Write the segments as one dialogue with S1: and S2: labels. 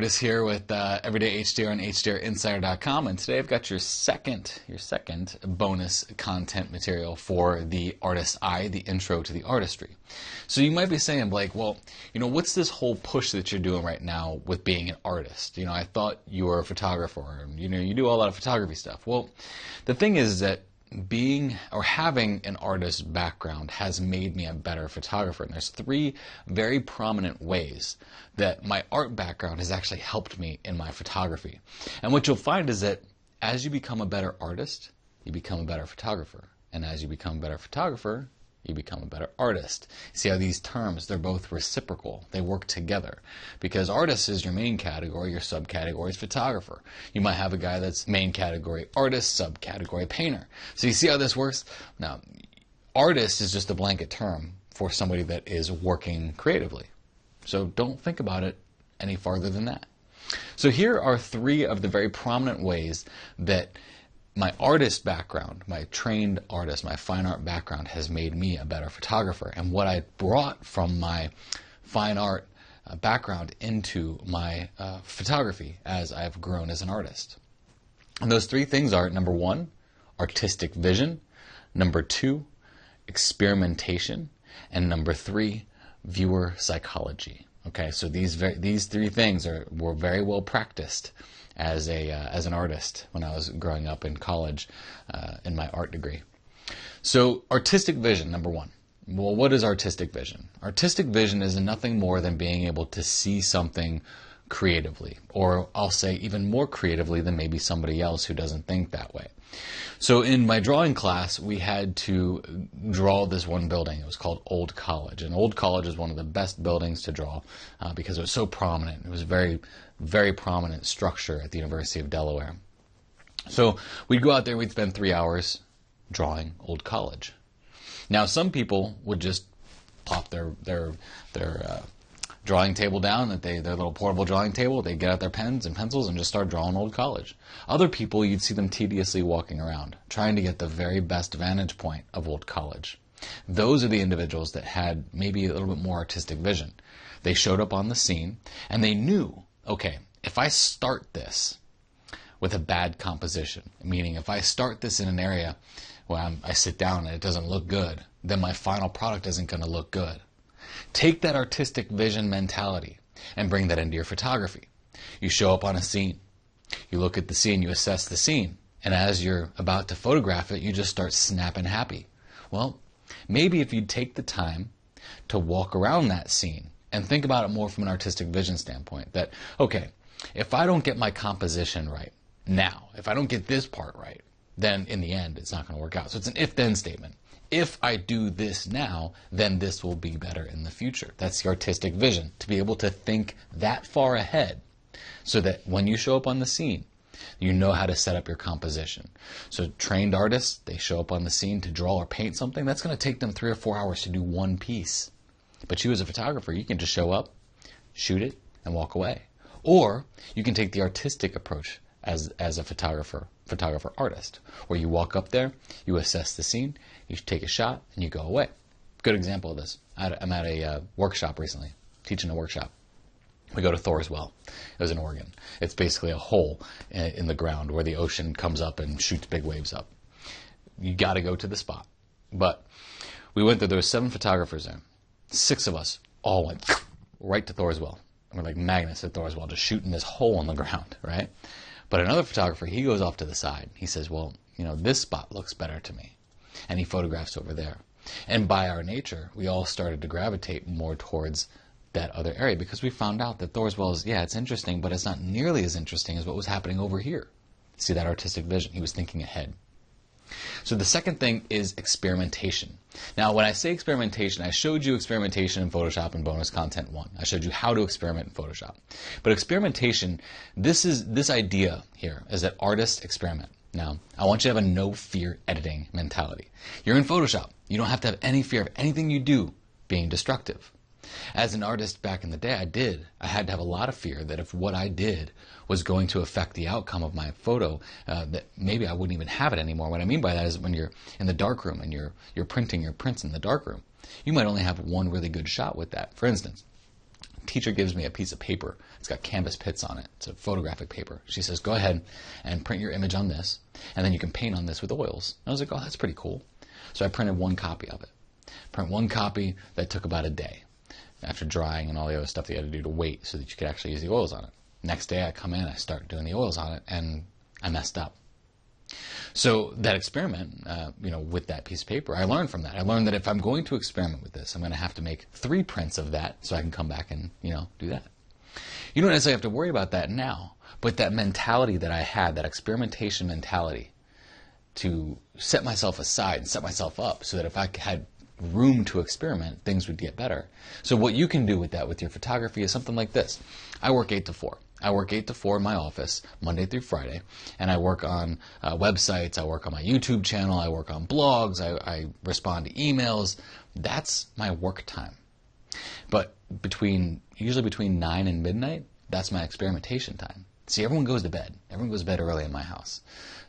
S1: Curtis here with Everyday HDR and HDRinsider.com, and today I've got your second bonus content material for the artist's eye, the intro to the artistry. So you might be saying, Blake, well, what's this whole push that you're doing right now with being an artist? I thought you were a photographer, and you do a lot of photography stuff. Well, the thing is that being or having an artist background has made me a better photographer, and there's three very prominent ways that my art background has actually helped me in my photography. And what you'll find is that as you become a better artist, you become a better photographer, and as you become a better photographer, you become a better artist. See how these terms, they're both reciprocal. They work together. Because artist is your main category, your subcategory is photographer. You might have a guy that's main category artist, subcategory painter. So you see how this works? Now, artist is just a blanket term for somebody that is working creatively. So don't think about it any farther than that. So here are three of the very prominent ways that my artist background, my trained artist, my fine art background has made me a better photographer, and what I brought from my fine art background into my photography as I've grown as an artist. And those three things are, number one, artistic vision, number two, experimentation, and number three, viewer psychology. Okay, so these three things were very well practiced as an artist when I was growing up in college in my art degree. So artistic vision, number one. Well, what is artistic vision? Artistic vision is nothing more than being able to see something creatively, or I'll say even more creatively than maybe somebody else who doesn't think that way. So in my drawing class, we had to draw this one building. It was called Old College. And Old College is one of the best buildings to draw because it was so prominent. It was a very, very prominent structure at the University of Delaware. So we'd go out there, we'd spend 3 hours drawing Old College. Now, some people would just plop their drawing table down, their little portable drawing table, they'd get out their pens and pencils and just start drawing Old College. Other people, you'd see them tediously walking around, trying to get the very best vantage point of Old College. Those are the individuals that had maybe a little bit more artistic vision. They showed up on the scene, and they knew, okay, if I start this with a bad composition, meaning if I start this in an area where I sit down and it doesn't look good, then my final product isn't going to look good. Take that artistic vision mentality and bring that into your photography. You show up on a scene. You look at the scene, you assess the scene, and as you're about to photograph it, you just start snapping happy. Well, maybe if you take the time to walk around that scene and think about it more from an artistic vision standpoint, that, okay, if I don't get my composition right now, if I don't get this part right, then in the end, it's not going to work out. So it's an if-then statement. If I do this now, then this will be better in the future. That's the artistic vision, to be able to think that far ahead so that when you show up on the scene, you know how to set up your composition. So trained artists, they show up on the scene to draw or paint something. That's going to take them 3 or 4 hours to do one piece. But you as a photographer, you can just show up, shoot it, and walk away. Or you can take the artistic approach as a photographer artist, where you walk up there, you assess the scene, you take a shot, and you go away. Good example of this. I'm at a workshop recently, teaching a workshop. We go to Thor's Well. It was in Oregon. It's basically a hole in the ground where the ocean comes up and shoots big waves up. You got to go to the spot. But we went there. There were 7 photographers there. 6 of us all went right to Thor's Well. We're like magnets at Thor's Well, just shooting this hole in the ground, right? But another photographer, he goes off to the side. He says, well, this spot looks better to me. And he photographs over there. And by our nature, we all started to gravitate more towards that other area because we found out that Thor's Well is, yeah, it's interesting, but it's not nearly as interesting as what was happening over here. See that artistic vision? He was thinking ahead. So the second thing is experimentation. Now, when I say experimentation, I showed you experimentation in Photoshop in bonus content 1. I showed you how to experiment in Photoshop. But experimentation, this idea here is that artists experiment. Now, I want you to have a no-fear editing mentality. You're in Photoshop. You don't have to have any fear of anything you do being destructive. As an artist back in the day, I had to have a lot of fear that if what I did was going to affect the outcome of my photo, that maybe I wouldn't even have it anymore. What I mean by that is when you're in the darkroom and you're printing your prints in the darkroom, you might only have one really good shot with that. For instance, teacher gives me a piece of paper. It's got canvas pits on it. It's a photographic paper. She says, go ahead and print your image on this, and then you can paint on this with oils. And I was like, oh, that's pretty cool. So I printed one copy of it. Print one copy. That took about a day after drying and all the other stuff that you had to do to wait so that you could actually use the oils on it. Next day I come in, I start doing the oils on it, and I messed up. So that experiment, with that piece of paper, I learned from that. I learned that if I'm going to experiment with this, I'm going to have to make 3 prints of that so I can come back and, do that. You don't necessarily have to worry about that now, but that mentality that I had, that experimentation mentality, to set myself aside and set myself up so that if I had room to experiment, things would get better. So what you can do with that, with your photography, is something like this. I work 8 to 4. I work 8 to 4 in my office, Monday through Friday, and I work on websites, I work on my YouTube channel, I work on blogs, I respond to emails. That's my work time. But usually between 9 and midnight, that's my experimentation time. See, everyone goes to bed. Everyone goes to bed early in my house.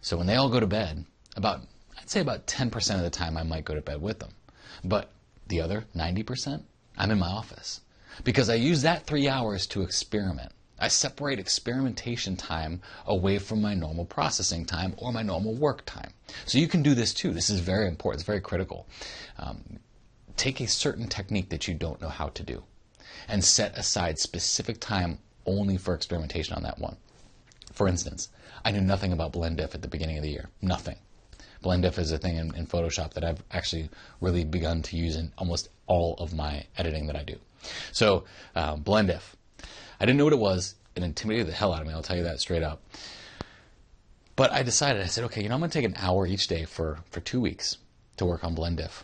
S1: So when they all go to bed, I'd say about 10% of the time I might go to bed with them. But the other 90%, I'm in my office. Because I use that 3 hours to experiment. I separate experimentation time away from my normal processing time or my normal work time. So you can do this too. This is very important. It's very critical. Take a certain technique that you don't know how to do and set aside specific time only for experimentation on that one. For instance, I knew nothing about blend diff at the beginning of the year. Nothing. Blend diff is a thing in Photoshop that I've actually really begun to use in almost all of my editing that I do. So blend diff. I didn't know what it was. It intimidated the hell out of me, I'll tell you that straight up. But I decided, I said, okay, I'm going to take an hour each day for 2 weeks to work on blend diff.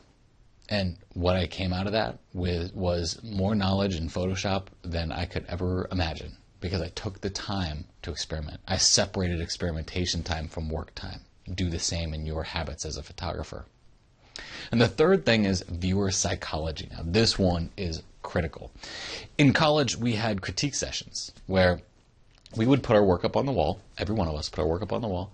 S1: And what I came out of that with was more knowledge in Photoshop than I could ever imagine, because I took the time to experiment. I separated experimentation time from work time. Do the same in your habits as a photographer. And the third thing is viewer psychology. Now, this one is critical. In college, we had critique sessions where we would put our work up on the wall. Every one of us put our work up on the wall.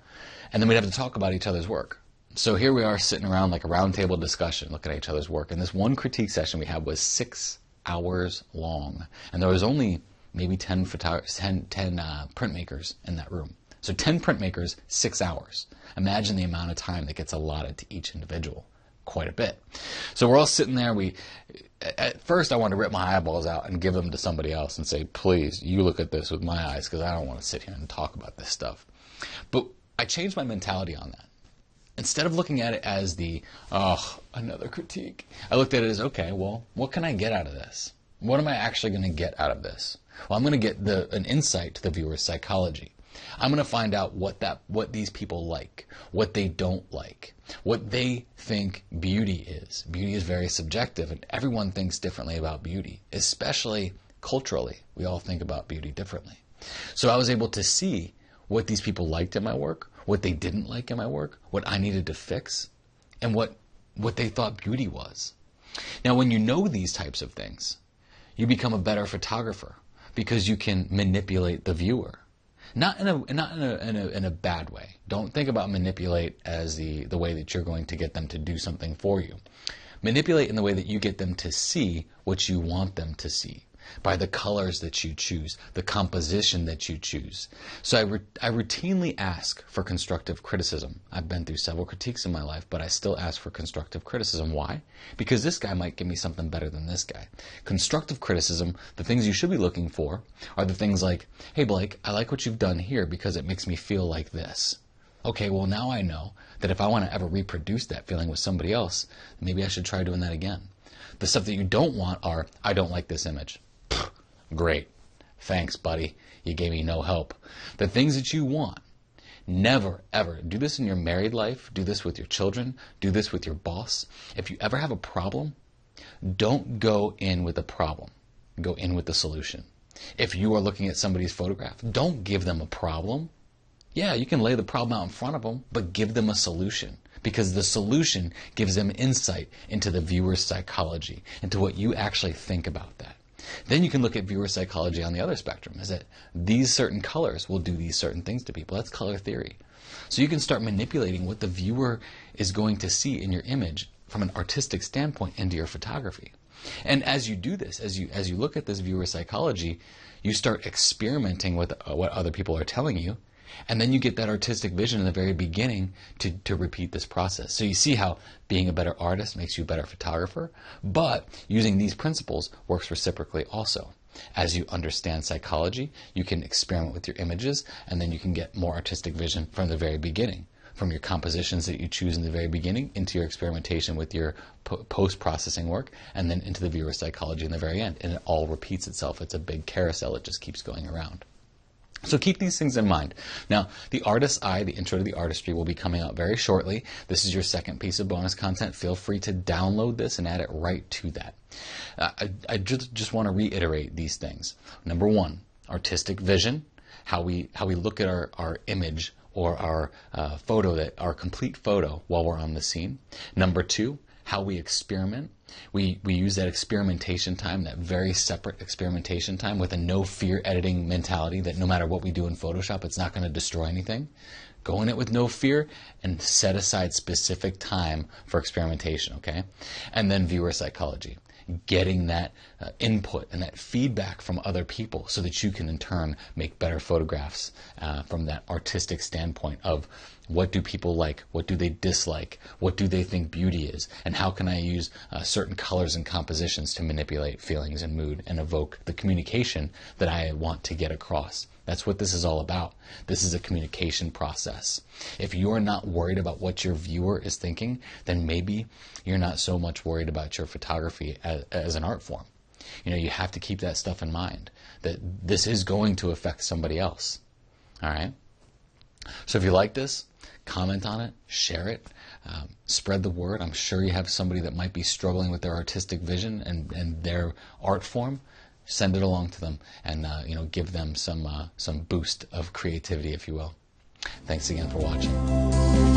S1: And then we'd have to talk about each other's work. So here we are sitting around like a round table discussion, looking at each other's work. And this one critique session we had was 6 hours long. And there was only maybe 10 printmakers in that room. So 10 printmakers, 6 hours. Imagine the amount of time that gets allotted to each individual. Quite a bit. So we're all sitting there. At first I wanted to rip my eyeballs out and give them to somebody else and say, please, you look at this with my eyes, because I don't want to sit here and talk about this stuff. But I changed my mentality on that. Instead of looking at it as another critique, I looked at it as, okay, well, what can I get out of this? What am I actually going to get out of this? Well, I'm going to get an insight to the viewer's psychology. I'm going to find out what these people like, what they don't like, what they think beauty is. Beauty is very subjective, and everyone thinks differently about beauty, especially culturally. We all think about beauty differently. So I was able to see what these people liked in my work, what they didn't like in my work, what I needed to fix, and what they thought beauty was. Now, when you know these types of things, you become a better photographer because you can manipulate the viewer. Not in a bad way. Don't think about manipulate as the way that you're going to get them to do something for you. Manipulate in the way that you get them to see what you want them to see, by the colors that you choose, the composition that you choose. So I routinely ask for constructive criticism. I've been through several critiques in my life, but I still ask for constructive criticism. Why? Because this guy might give me something better than this guy. Constructive criticism, the things you should be looking for, are the things like, hey Blake, I like what you've done here because it makes me feel like this. Okay, well now I know that if I want to ever reproduce that feeling with somebody else, maybe I should try doing that again. The stuff that you don't want are, I don't like this image. Great. Thanks, buddy. You gave me no help. The things that you want, never, ever, do this in your married life, do this with your children, do this with your boss. If you ever have a problem, don't go in with the problem. Go in with the solution. If you are looking at somebody's photograph, don't give them a problem. Yeah, you can lay the problem out in front of them, but give them a solution. Because the solution gives them insight into the viewer's psychology, into what you actually think about that. Then you can look at viewer psychology on the other spectrum, is that these certain colors will do these certain things to people. That's color theory. So you can start manipulating what the viewer is going to see in your image from an artistic standpoint into your photography. And as you do this, as you look at this viewer psychology, you start experimenting with what other people are telling you, and then you get that artistic vision in the very beginning to repeat this process. So you see how being a better artist makes you a better photographer, but using these principles works reciprocally also. As you understand psychology, you can experiment with your images, and then you can get more artistic vision from the very beginning, from your compositions that you choose in the very beginning, into your experimentation with your post-processing work, and then into the viewer psychology in the very end. And it all repeats itself. It's a big carousel. It just keeps going around. So keep these things in mind. Now, the Artist's Eye, the Intro to the Artistry, will be coming out very shortly. This is your second piece of bonus content. Feel free to download this and add it right to that. I just want to reiterate these things. Number one, artistic vision, how we look at our image or our our complete photo while we're on the scene. Number two, how we experiment. We use that experimentation time, that very separate experimentation time, with a no-fear editing mentality that no matter what we do in Photoshop, it's not going to destroy anything. Go in it with no fear and set aside specific time for experimentation, okay? And then viewer psychology, getting that input and that feedback from other people so that you can in turn make better photographs from that artistic standpoint of what do people like, what do they dislike, what do they think beauty is, and how can I use certain colors and compositions to manipulate feelings and mood and evoke the communication that I want to get across. That's what this is all about. This is a communication process. If you're not worried about what your viewer is thinking, then maybe you're not so much worried about your photography as an art form. You know, you have to keep that stuff in mind, that this is going to affect somebody else. All right? So if you like this, comment on it, share it, spread the word. I'm sure you have somebody that might be struggling with their artistic vision and their art form. Send it along to them and give them some boost of creativity, if you will. Thanks again for watching.